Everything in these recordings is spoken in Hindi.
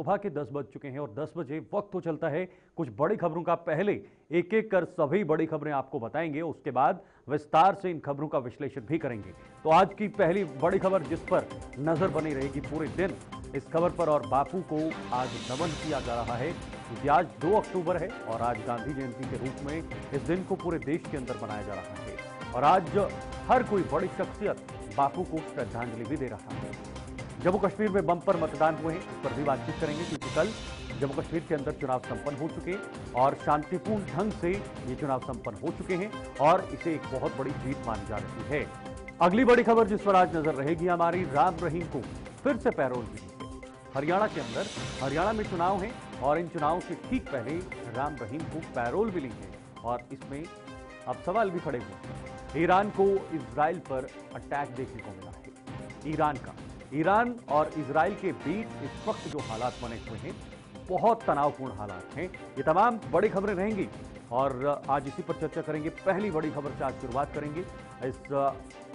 सुबह के 10 बज चुके हैं और 10 बजे वक्त हो चलता है कुछ बड़ी खबरों का। पहले एक एक कर सभी बड़ी खबरें आपको बताएंगे, उसके बाद विस्तार से इन खबरों का विश्लेषण भी करेंगे। तो आज की पहली बड़ी खबर जिस पर नजर बनी रहेगी पूरे दिन, इस खबर पर, और बापू को आज नमन किया जा रहा है क्योंकि आज 2 अक्टूबर है और आज गांधी जयंती के रूप में इस दिन को पूरे देश के अंदर मनाया जा रहा है और आज हर कोई बड़ी शख्सियत बापू को श्रद्धांजलि भी दे रहा है। जम्मू कश्मीर में बम्पर मतदान हुए हैं, इस पर भी बातचीत करेंगे क्योंकि कल जम्मू कश्मीर के अंदर चुनाव संपन्न हो चुके और शांतिपूर्ण ढंग से ये चुनाव संपन्न हो चुके हैं और इसे एक बहुत बड़ी जीत मानी जा रही है। अगली बड़ी खबर जिस पर आज नजर रहेगी हमारी, राम रहीम को फिर से पैरोल मिली है। हरियाणा के अंदर, हरियाणा में चुनाव है और इन चुनावों से ठीक पहले राम रहीम को पैरोल मिली है और इसमें अब सवाल भी खड़े हुए हैं। ईरान को इजराइल पर अटैक देखने को मिला है। ईरान और इजराइल के बीच इस वक्त जो हालात बने हुए हैं, बहुत तनावपूर्ण हालात हैं। ये तमाम बड़ी खबरें रहेंगी और आज इसी पर चर्चा करेंगे। पहली बड़ी खबर से आज शुरुआत करेंगे इस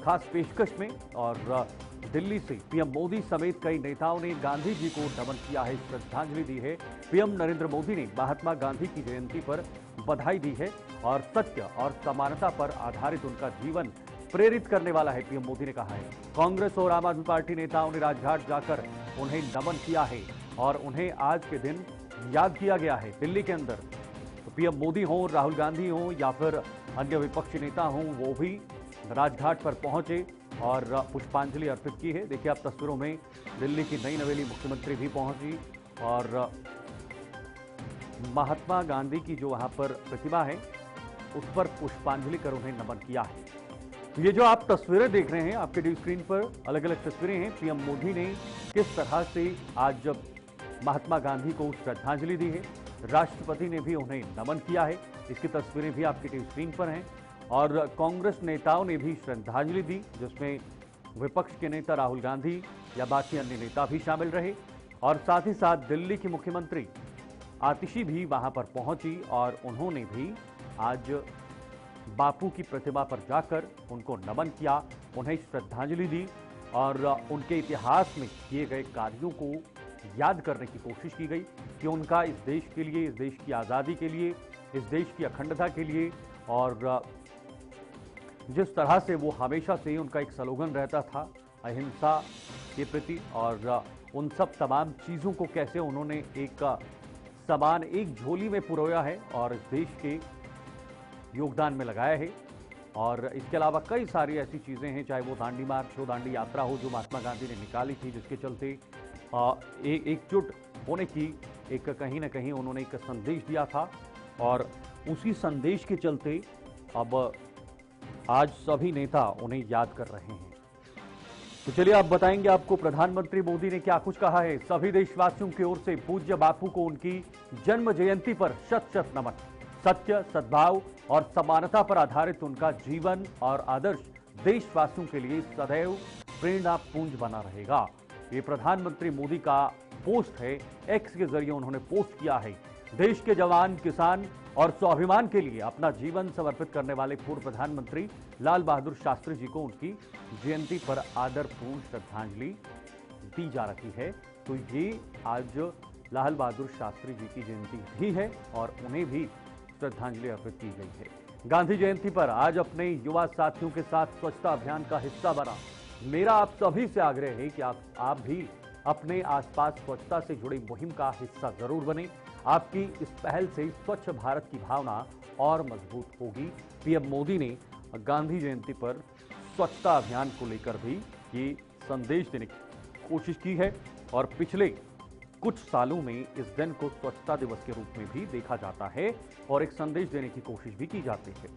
खास पेशकश में और दिल्ली से पीएम मोदी समेत कई नेताओं ने गांधी जी को नमन किया है, श्रद्धांजलि दी है। पीएम नरेंद्र मोदी ने महात्मा गांधी की जयंती पर बधाई दी है और सत्य और समानता पर आधारित उनका जीवन प्रेरित करने वाला है, पीएम मोदी ने कहा है। कांग्रेस और आम आदमी पार्टी नेताओं ने राजघाट जाकर उन्हें नमन किया है और उन्हें आज के दिन याद किया गया है। दिल्ली के अंदर तो पीएम मोदी हो, राहुल गांधी हो या फिर अन्य विपक्षी नेता हों, वो भी राजघाट पर पहुंचे और पुष्पांजलि अर्पित की है। देखिए आप तस्वीरों में दिल्ली की नई नवेली मुख्यमंत्री भी पहुंची और महात्मा गांधी की जो वहां पर प्रतिमा है उस पर पुष्पांजलि कर उन्हें नमन किया है। ये जो आप तस्वीरें देख रहे हैं आपके टीवी स्क्रीन पर, अलग अलग तस्वीरें हैं। पीएम मोदी ने किस तरह से आज जब महात्मा गांधी को श्रद्धांजलि दी है, राष्ट्रपति ने भी उन्हें नमन किया है, इसकी तस्वीरें भी आपके टीवी स्क्रीन पर हैं। और कांग्रेस नेताओं ने भी श्रद्धांजलि दी, जिसमें विपक्ष के नेता राहुल गांधी या बाकी अन्य नेता भी शामिल रहे और साथ ही साथ दिल्ली की मुख्यमंत्री आतिशी भी वहां पर पहुंची और उन्होंने भी आज बापू की प्रतिमा पर जाकर उनको नमन किया, उन्हें श्रद्धांजलि दी और उनके इतिहास में किए गए कार्यों को याद करने की कोशिश की गई कि उनका इस देश के लिए, इस देश की आज़ादी के लिए, इस देश की अखंडता के लिए और जिस तरह से वो हमेशा से उनका एक स्लोगन रहता था अहिंसा के प्रति और उन सब तमाम चीज़ों को कैसे उन्होंने एक समान एक झोली में पुरोया है और इस देश के योगदान में लगाया है। और इसके अलावा कई सारी ऐसी चीज़ें हैं, चाहे वो दांडी मार्च हो, दांडी यात्रा हो जो महात्मा गांधी ने निकाली थी, जिसके चलते एकजुट होने की एक कहीं ना कहीं उन्होंने एक संदेश दिया था और उसी संदेश के चलते अब आज सभी नेता उन्हें याद कर रहे हैं। तो चलिए आप बताएंगे आपको प्रधानमंत्री मोदी ने क्या कुछ कहा है। सभी देशवासियों की ओर से पूज्य बापू को उनकी जन्म जयंती पर शत शत नमन। सत्य, सद्भाव और समानता पर आधारित उनका जीवन और आदर्श देशवासियों के लिए सदैव प्रेरणा पुंज बना रहेगा। ये प्रधानमंत्री मोदी का पोस्ट है, एक्स के जरिए उन्होंने पोस्ट किया है। देश के जवान, किसान और स्वाभिमान के लिए अपना जीवन समर्पित करने वाले पूर्व प्रधानमंत्री लाल बहादुर शास्त्री जी को उनकी जयंती पर आदरपूर्ण श्रद्धांजलि दी जा रही है। तो ये आज लाल बहादुर शास्त्री जी की जयंती भी है और उन्हें भी श्रद्धांजलि अर्पित की गई है। गांधी जयंती पर आज अपने युवा साथियों के साथ स्वच्छता अभियान का हिस्सा बना। मेरा आप सभी से आग्रह है कि आप भी अपने आसपास स्वच्छता से जुड़ी मुहिम का हिस्सा जरूर बने। आपकी इस पहल से स्वच्छ भारत की भावना और मजबूत होगी। पीएम मोदी ने गांधी जयंती पर स्वच्छता अभियान को लेकर भी ये संदेश देने की कोशिश की है और पिछले कुछ सालों में इस दिन को स्वच्छता दिवस के रूप में भी देखा जाता है और एक संदेश देने की कोशिश भी की जाती है।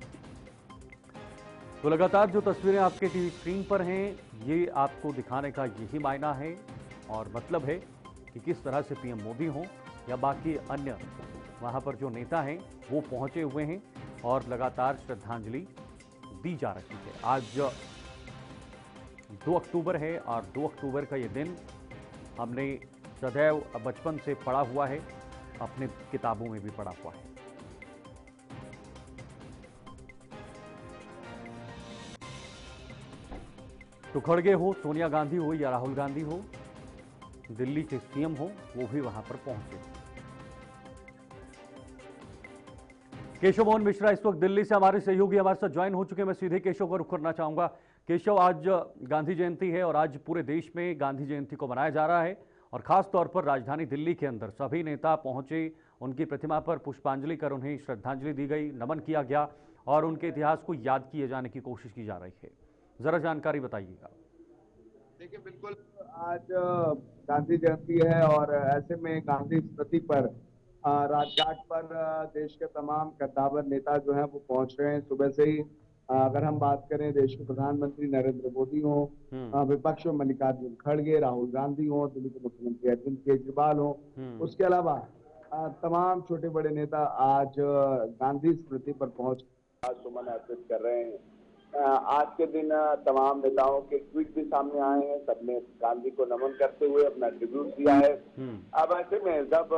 तो लगातार जो तस्वीरें आपके टीवी स्क्रीन पर हैं, ये आपको दिखाने का यही मायना है और मतलब है कि किस तरह से पीएम मोदी हों या बाकी अन्य वहां पर जो नेता हैं वो पहुंचे हुए हैं और लगातार श्रद्धांजलि दी जा रही है। आज 2 अक्टूबर है और 2 अक्टूबर का ये दिन हमने सदैव बचपन से पढ़ा हुआ है, अपने किताबों में भी पढ़ा हुआ है। तो खड़गे हो, सोनिया गांधी हो या राहुल गांधी हो, दिल्ली के सीएम हो वो भी वहां पर पहुंचे। केशव मोहन मिश्रा इस वक्त दिल्ली से हमारे सहयोगी हमारे साथ ज्वाइन हो चुके हैं। मैं सीधे केशव का रुख करना चाहूंगा। केशव, आज गांधी जयंती है और आज पूरे देश में गांधी जयंती को मनाया जा रहा है और खास तौर पर राजधानी दिल्ली के अंदर सभी नेता पहुंचे, उनकी प्रतिमा पर पुष्पांजलि कर उन्हें श्रद्धांजलि दी गई, नमन किया गया और उनके इतिहास को याद किए जाने की कोशिश की जा रही है। जरा जानकारी बताइएगा। देखिए, बिल्कुल आज गांधी जयंती है और ऐसे में गांधी स्मृति पर राजघाट पर देश के तमाम कद्दावर नेता जो हैं वो पहुंच रहे हैं सुबह से ही। अगर हम बात करें देश के प्रधानमंत्री नरेंद्र मोदी हो, विपक्ष में मल्लिकार्जुन खड़गे, राहुल गांधी हो, दिल्ली के मुख्यमंत्री अरविंद केजरीवाल हो, उसके अलावा तमाम छोटे बड़े नेता आज गांधी स्मृति पर पहुंच सुमन अर्पित कर रहे हैं। आज के दिन तमाम नेताओं के ट्वीट भी सामने आए हैं, सबने गांधी को नमन करते हुए अपना ट्रिब्यूट दिया है। अब ऐसे में जब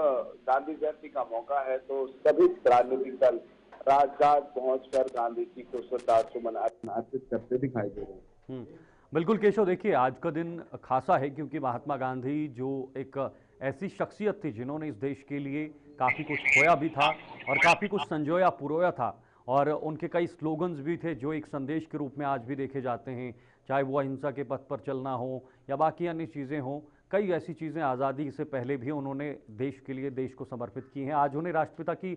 गांधी जयंती का मौका है तो सभी राजनीतिक दल राजघाट पहुंचकर गांधी जी को श्रद्धा सुमन अर्पित करते दिखाई दे रहे हैं। बिल्कुल केशव, देखिए आज का दिन खासा है क्योंकि महात्मा गांधी जो एक ऐसी शख्सियत थी जिन्होंने इस देश के लिए काफ़ी कुछ खोया भी था और काफ़ी कुछ संजोया पुरोया था और उनके कई स्लोगन्स भी थे जो एक संदेश के रूप में आज भी देखे जाते हैं, चाहे वो अहिंसा के पथ पर चलना हो या बाकी अन्य चीज़ें हों। कई ऐसी चीज़ें आज़ादी से पहले भी उन्होंने देश के लिए, देश को समर्पित की हैं। आज उन्हें राष्ट्रपिता की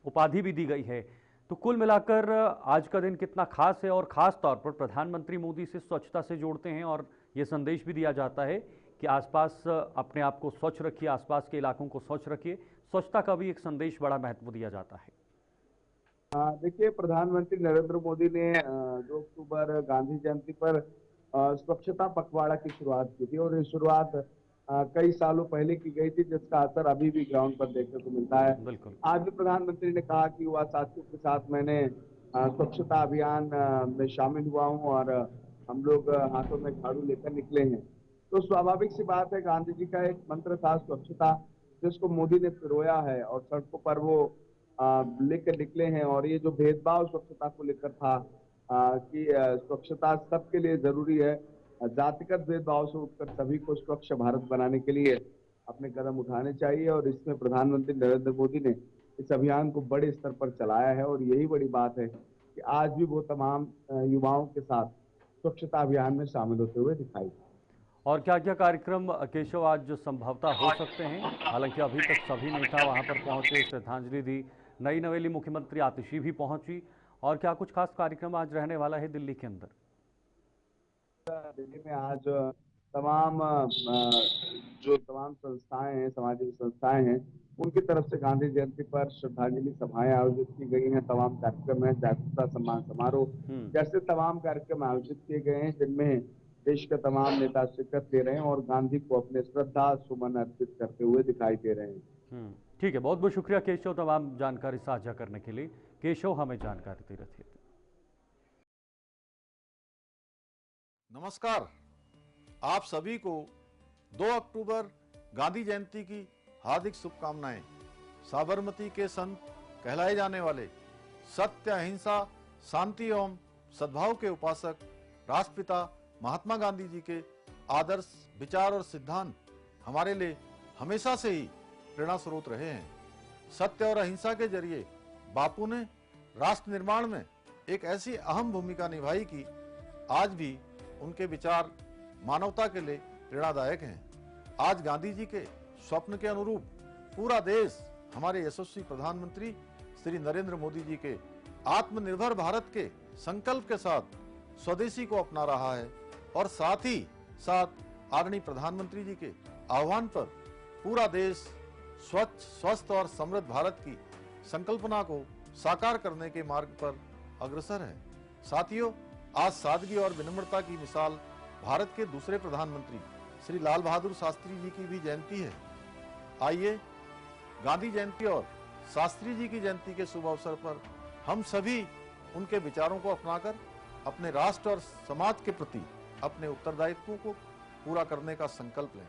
उपाधि भी दी गई है। तो कुल मिलाकर आज का दिन कितना खास है और ख़ास तौर पर प्रधानमंत्री मोदी से स्वच्छता से जोड़ते हैं और ये संदेश भी दिया जाता है कि आसपास अपने आप को स्वच्छ रखिए, आसपास के इलाकों को स्वच्छ रखिए। स्वच्छता का भी एक संदेश बड़ा महत्व दिया जाता है। देखिए, प्रधानमंत्री नरेंद्र मोदी ने 2 अक्टूबर गांधी जयंती पर स्वच्छता पखवाड़ा की शुरुआत की थी और ये शुरुआत कई सालों पहले की गई थी, जिसका असर अभी भी ग्राउंड पर देखने को मिलता है। बिल्कुल। आज भी प्रधानमंत्री ने कहा कि युवा साथियों के साथ मैंने स्वच्छता अभियान में शामिल हुआ हूं और हम लोग हाथों में झाड़ू लेकर निकले हैं। तो स्वाभाविक सी बात है, गांधी जी का एक मंत्र था स्वच्छता, जिसको मोदी ने पिरोया है और सड़कों पर वो लेकर निकले हैं। और ये जो भेदभाव स्वच्छता को लेकर था कि स्वच्छता सबके लिए जरूरी है, जातिगत भेदभाव से उठकर सभी को स्वच्छ भारत बनाने के लिए अपने कदम उठाने चाहिए और इसमें प्रधानमंत्री नरेंद्र मोदी ने इस अभियान को बड़े स्तर पर चलाया है। और यही बड़ी बात है कि आज भी वो तमाम युवाओं के साथ स्वच्छता अभियान में शामिल होते हुए दिखाई। और क्या क्या कार्यक्रम केशव आज संभवतः हो सकते हैं? हालांकि अभी तक सभी नेता वहां पर पहुंचे, श्रद्धांजलि दी, नई नवेली मुख्यमंत्री आतिशी भी पहुंची। और क्या कुछ खास कार्यक्रम आज रहने वाला है दिल्ली के अंदर? दिल्ली में आज तमाम संस्थाएं हैं, सामाजिक संस्थाएं हैं, उनकी तरफ से गांधी जयंती पर श्रद्धांजलि सभाएं आयोजित की गई हैं। तमाम कार्यक्रम है, जागरूकता सम्मान समारोह जैसे तमाम कार्यक्रम आयोजित किए गए हैं, जिनमें देश के तमाम नेता शिरकत ले रहे हैं और गांधी को अपने श्रद्धा सुमन अर्पित करते हुए दिखाई दे रहे हैं। ठीक है, बहुत बहुत शुक्रिया केशव तमाम जानकारी साझा करने के लिए। केशव हमें जानकारी दे रहे थे। नमस्कार, आप सभी को 2 अक्टूबर गांधी जयंती की हार्दिक शुभकामनाएं। साबरमती के संत कहलाए जाने वाले सत्य, अहिंसा, शांति एवं सद्भाव के उपासक राष्ट्रपिता महात्मा गांधी जी के आदर्श, विचार और सिद्धांत हमारे लिए हमेशा से ही प्रेरणा स्रोत रहे हैं। सत्य और अहिंसा के जरिए बापू ने राष्ट्र निर्माण में एक ऐसी अहम भूमिका निभाई कि आज भी उनके विचार मानवता के लिए प्रेरणादायक हैं। आज गांधी जी के स्वप्न के अनुरूप पूरा देश हमारे यशस्वी प्रधानमंत्री श्री नरेंद्र मोदी जी के आत्मनिर्भर भारत के संकल्प के साथ स्वदेशी को अपना रहा है और साथ ही साथ आदरणीय प्रधानमंत्री जी के आह्वान पर पूरा देश स्वच्छ, स्वस्थ और समृद्ध भारत की संकल्पना को साकार करने के मार्ग पर अग्रसर है। साथियों, आज सादगी और विनम्रता की मिसाल भारत के दूसरे प्रधानमंत्री श्री लाल बहादुर शास्त्री जी की भी जयंती है। आइए गांधी जयंती और शास्त्री जी की जयंती के शुभ अवसर पर हम सभी उनके विचारों को अपनाकर अपने राष्ट्र और समाज के प्रति अपने उत्तरदायित्वों को पूरा करने का संकल्प लें।